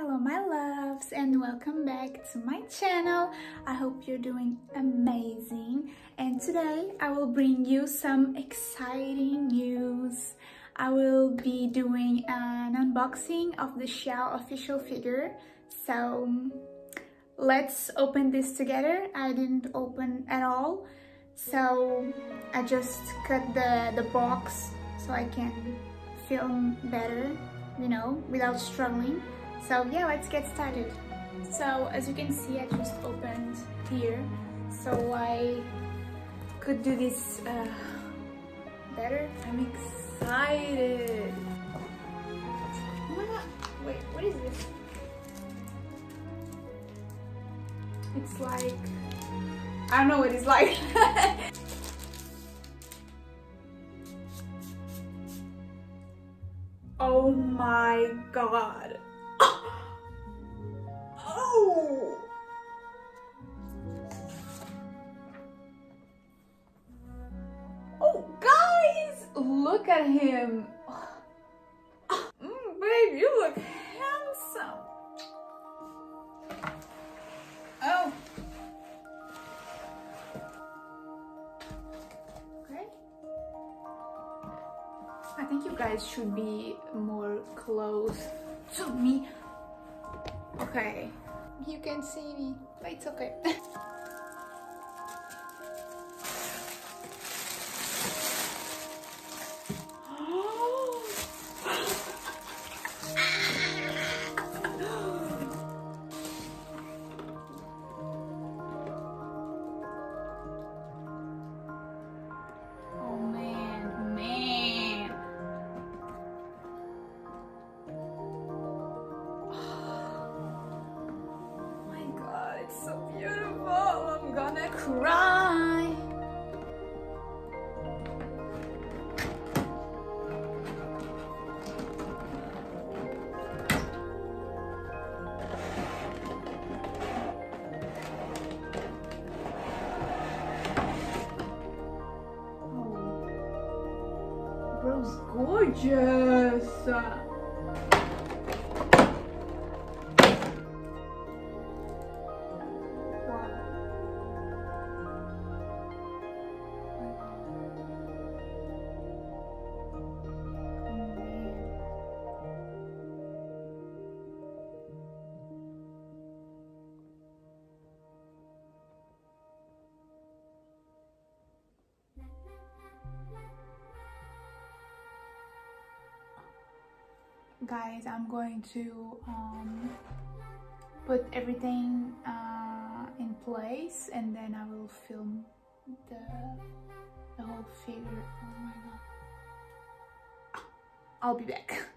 Hello my loves and welcome back to my channel. I hope you're doing amazing, and today I will bring you some exciting news. I will be doing an unboxing of the Xiao official figure, so let's open this together. I didn't open at all, so I just cut the box so I can film better, you know, without struggling. So yeah, let's get started. So as you can see, I just opened here so I could do this better. I'm excited. Oh my god, wait, what is this? It's like, I don't know what it's like. Oh my god. Oh! Oh, guys! Look at him! Babe, you look handsome! Oh! Okay. I think you guys should be more close to me. Okay, you can see me, but it's okay. Oh man. It's so beautiful. I'm gonna cry. Oh, bro's gorgeous. Guys, I'm going to put everything in place, and then I will film the whole figure. Oh my god. I'll be back.